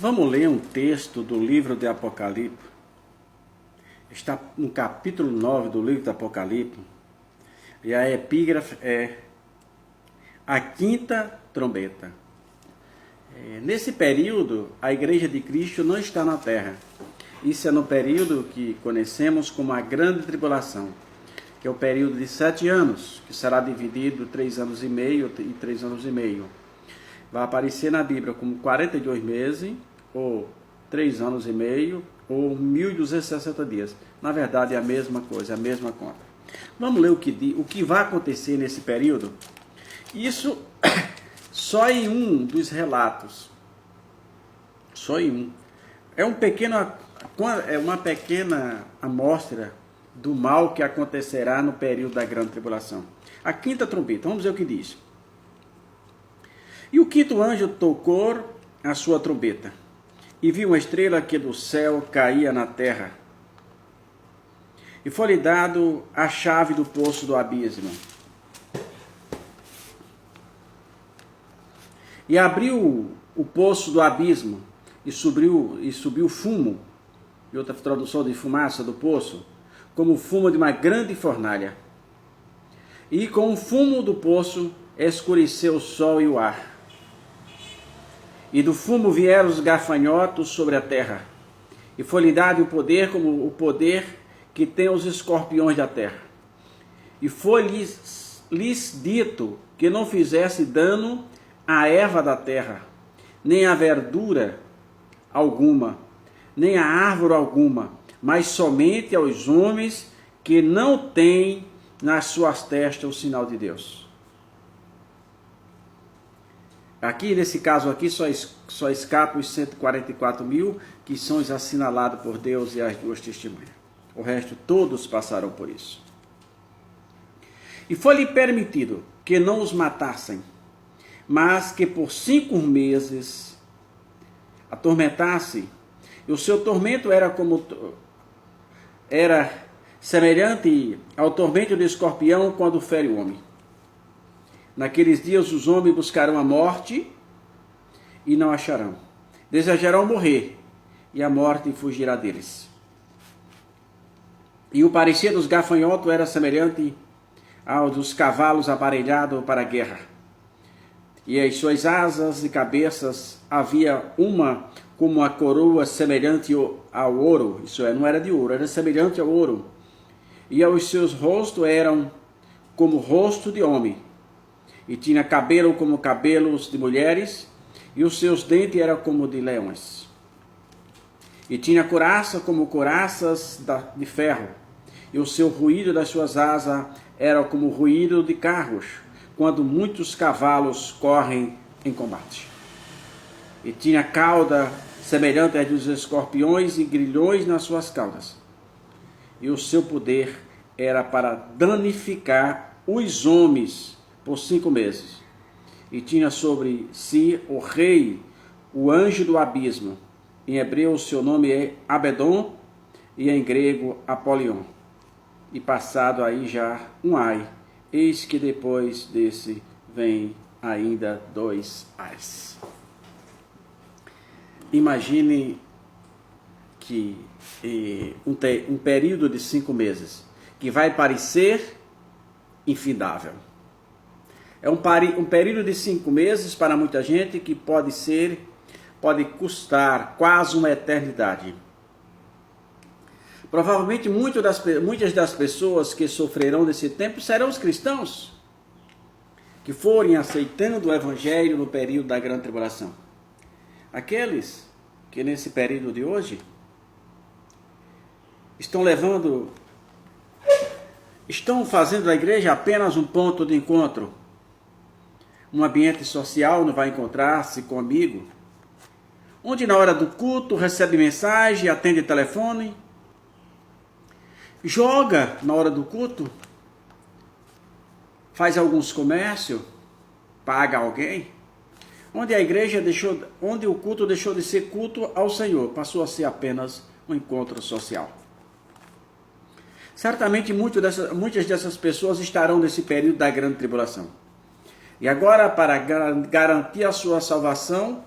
Vamos ler um texto do livro de Apocalipse. Está no capítulo 9 do livro de Apocalipse. E a epígrafe é a quinta trombeta. Nesse período, a Igreja de Cristo não está na terra. Isso é no período que conhecemos como a Grande Tribulação, que é o período de 7 anos, que será dividido 3 anos e meio e 3 anos e meio. Vai aparecer na Bíblia como 42 meses, ou 3 anos e meio, ou 1.260 dias. Na verdade, é a mesma coisa, é a mesma conta. Vamos ler o que vai acontecer nesse período? Isso só em um dos relatos. Só em um. É uma pequena amostra do mal que acontecerá no período da Grande Tribulação. A quinta trombeta, vamos ver o que diz. E o quinto anjo tocou a sua trombeta, e viu uma estrela que do céu caía na terra. E foi-lhe dado a chave do poço do abismo. E abriu o poço do abismo, e subiu fumo, e outra tradução de fumaça do poço, como o fumo de uma grande fornalha. E com o fumo do poço escureceu o sol e o ar. E do fumo vieram os gafanhotos sobre a terra. E foi-lhe dado o poder como o poder que tem os escorpiões da terra. E foi-lhes dito que não fizesse dano à erva da terra, nem à verdura alguma, nem à árvore alguma, mas somente aos homens que não têm nas suas testas o sinal de Deus. Aqui, nesse caso aqui, só escapam os 144 mil, que são os assinalados por Deus e as duas testemunhas. O resto, todos passaram por isso. E foi-lhe permitido que não os matassem, mas que por 5 meses atormentasse. E o seu tormento era semelhante ao tormento do escorpião quando fere o homem. Naqueles dias os homens buscarão a morte e não acharão. Desejarão morrer e a morte fugirá deles. E o parecer dos gafanhotos era semelhante ao dos cavalos aparelhados para a guerra. E as suas asas e cabeças havia uma como a coroa semelhante ao ouro. Isso é, não era de ouro, era semelhante ao ouro. E os seus rostos eram como o rosto de homem. E tinha cabelo como cabelos de mulheres, e os seus dentes eram como de leões. E tinha couraça como couraças de ferro, e o seu ruído das suas asas era como o ruído de carros, quando muitos cavalos correm em combate. E tinha cauda semelhante à dos escorpiões e grilhões nas suas caudas. E o seu poder era para danificar os homens por 5 meses. E tinha sobre si o rei, o anjo do abismo. Em hebreu o seu nome é Abedon e em grego Apolion. E passado aí já um ai, eis que depois desse vem ainda 2 ais. Imagine que um período de 5 meses, que vai parecer infindável. É um período de 5 meses para muita gente que pode custar quase uma eternidade. Provavelmente muitas das pessoas que sofrerão nesse tempo serão os cristãos que forem aceitando o Evangelho no período da Grande Tribulação. Aqueles que nesse período de hoje estão fazendo da igreja apenas um ponto de encontro, um ambiente social, não vai encontrar-se com amigo, onde na hora do culto recebe mensagem, atende telefone, joga na hora do culto, faz alguns comércios, paga alguém, onde o culto deixou de ser culto ao Senhor, passou a ser apenas um encontro social. Certamente muitas dessas pessoas estarão nesse período da Grande Tribulação. E agora, para garantir a sua salvação,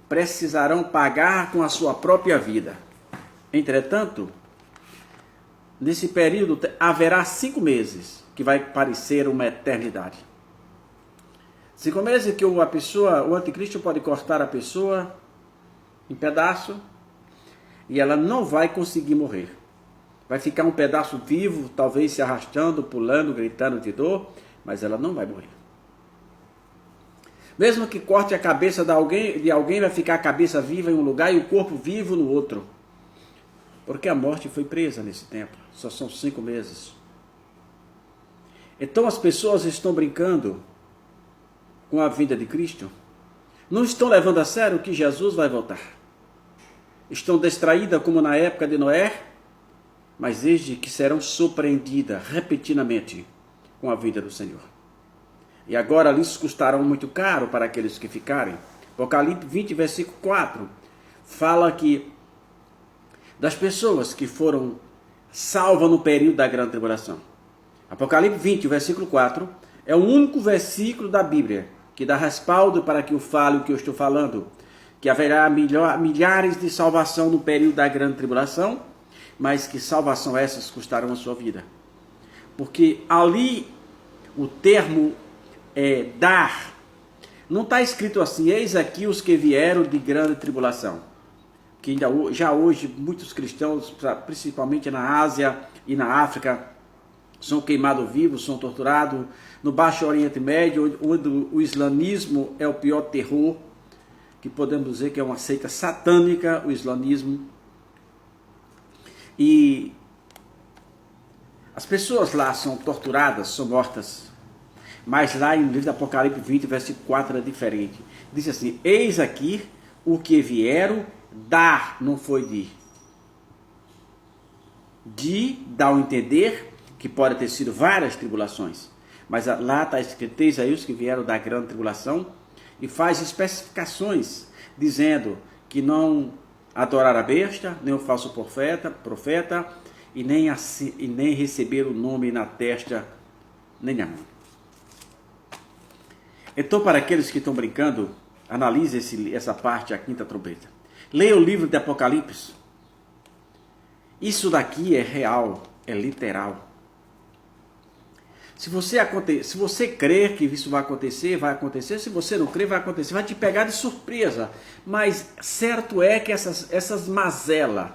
precisarão pagar com a sua própria vida. Entretanto, nesse período haverá 5 meses, que vai parecer uma eternidade. 5 meses que o anticristo pode cortar a pessoa em pedaço e ela não vai conseguir morrer. Vai ficar um pedaço vivo, talvez se arrastando, pulando, gritando de dor, mas ela não vai morrer. Mesmo que corte a cabeça de alguém vai ficar a cabeça viva em um lugar e o corpo vivo no outro. Porque a morte foi presa nesse tempo. Só são 5 meses. Então as pessoas estão brincando com a vida de Cristo. Não estão levando a sério que Jesus vai voltar. Estão distraídas como na época de Noé, mas desde que serão surpreendidas repetidamente com a vida do Senhor. E agora lhes custarão muito caro para aqueles que ficarem. Apocalipse 20, versículo 4, fala que das pessoas que foram salvas no período da grande tribulação. Apocalipse 20, versículo 4, é o único versículo da Bíblia que dá respaldo para que eu fale o que eu estou falando, que haverá milhares de salvação no período da grande tribulação, mas que salvação essas custarão a sua vida. Porque ali o termo dar, não está escrito assim, eis aqui os que vieram de grande tribulação. Que já hoje muitos cristãos, principalmente na Ásia e na África, são queimados vivos, são torturados. No Baixo Oriente Médio, onde o islamismo é o pior terror, que podemos dizer que é uma seita satânica, o islamismo. E as pessoas lá são torturadas, são mortas. Mas lá no livro do Apocalipse 20, versículo 4 é diferente. Diz assim, eis aqui o que vieram dar, não foi de. De dá a entender que pode ter sido várias tribulações. Mas lá está escrito, eis aí os que vieram da grande tribulação, e faz especificações, dizendo que não adoraram a besta, nem o falso profeta e nem receber o nome na testa, nem na mão. Então, para aqueles que estão brincando, analise essa parte, a quinta trombeta. Leia o livro de Apocalipse. Isso daqui é real, é literal. Se você crer que isso vai acontecer, vai acontecer. Se você não crer, vai acontecer. Vai te pegar de surpresa. Mas certo é que essas mazelas,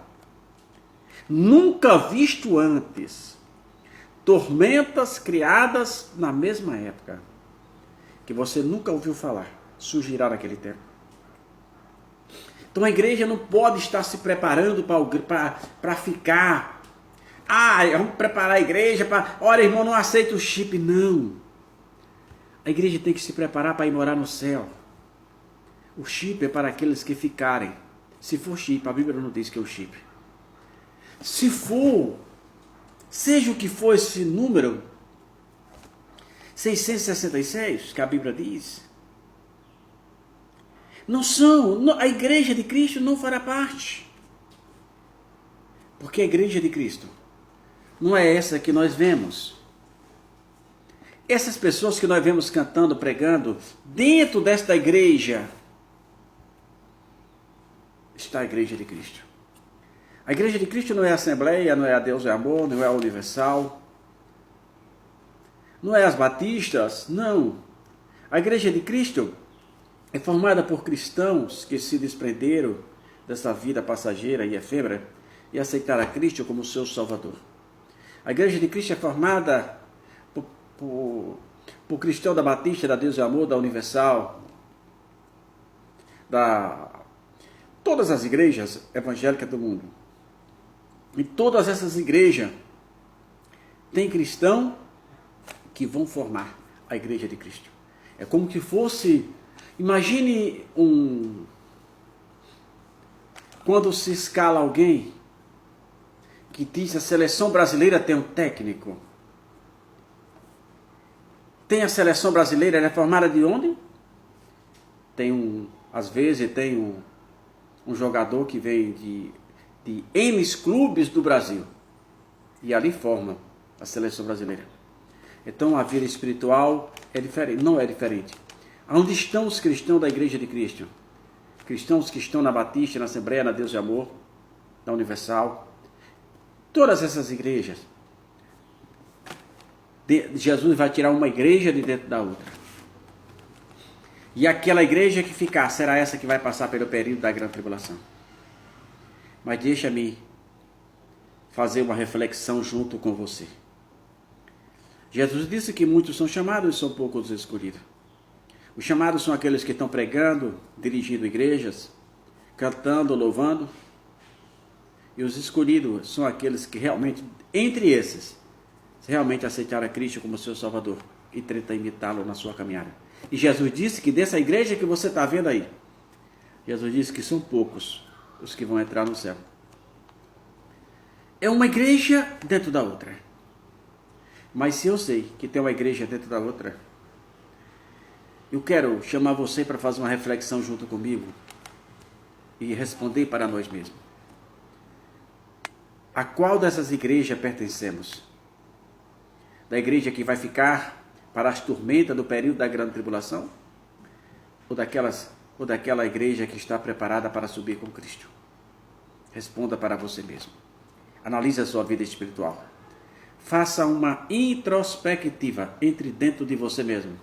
nunca visto antes, tormentas criadas na mesma época, que você nunca ouviu falar, surgirá naquele tempo. Então a igreja não pode estar se preparando para ficar. Vamos preparar a igreja para... Olha, irmão, não aceita o chip. Não. A igreja tem que se preparar para ir morar no céu. O chip é para aqueles que ficarem. Se for chip, a Bíblia não diz que é o chip. Se for, seja o que for esse número, 666, que a Bíblia diz, a igreja de Cristo não fará parte. Porque a igreja de Cristo não é essa que nós vemos. Essas pessoas que nós vemos cantando, pregando, dentro desta igreja está a igreja de Cristo. A igreja de Cristo não é a Assembleia, não é a Deus é Amor, não é a Universal, não é as batistas, não. A igreja de Cristo é formada por cristãos que se desprenderam dessa vida passageira e efêmera e aceitaram a Cristo como seu Salvador. A igreja de Cristo é formada por cristão da Batista, da Deus e Amor, da Universal, todas as igrejas evangélicas do mundo. E todas essas igrejas têm cristão que vão formar a igreja de Cristo. É como que fosse, imagine quando se escala alguém que diz a seleção brasileira tem um técnico. Tem a seleção brasileira, ela é formada de onde? Às vezes tem um jogador que vem de N clubes do Brasil. E ali forma a seleção brasileira. Então a vida espiritual é diferente, não é diferente. Onde estão os cristãos da igreja de Cristo? cristãos que estão na Batista, na Assembleia, na Deus de Amor, na Universal, todas essas igrejas, Jesus vai tirar uma igreja de dentro da outra. E aquela igreja que ficar será essa que vai passar pelo período da grande tribulação. Mas deixa-me fazer uma reflexão junto com você. Jesus disse que muitos são chamados e são poucos escolhidos. Os chamados são aqueles que estão pregando, dirigindo igrejas, cantando, louvando. E os escolhidos são aqueles que realmente, entre esses, realmente aceitaram a Cristo como seu Salvador e tentam imitá-lo na sua caminhada. E Jesus disse que dessa igreja que você está vendo aí, Jesus disse que são poucos os que vão entrar no céu. É uma igreja dentro da outra. Mas se eu sei que tem uma igreja dentro da outra, eu quero chamar você para fazer uma reflexão junto comigo e responder para nós mesmos. A qual dessas igrejas pertencemos? Da igreja que vai ficar para as tormentas do período da grande tribulação? Ou daquela igreja que está preparada para subir com Cristo? Responda para você mesmo. Analise a sua vida espiritual. Faça uma introspectiva entre dentro de você mesmo.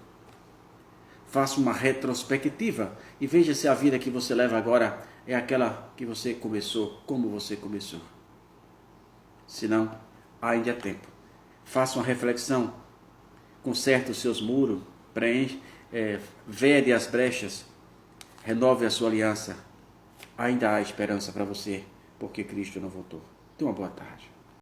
Faça uma retrospectiva e veja se a vida que você leva agora é aquela que você começou, como você começou. Se não, ainda é tempo. Faça uma reflexão, conserte os seus muros, vede as brechas, renove a sua aliança. Ainda há esperança para você, porque Cristo não voltou. Tenha uma boa tarde.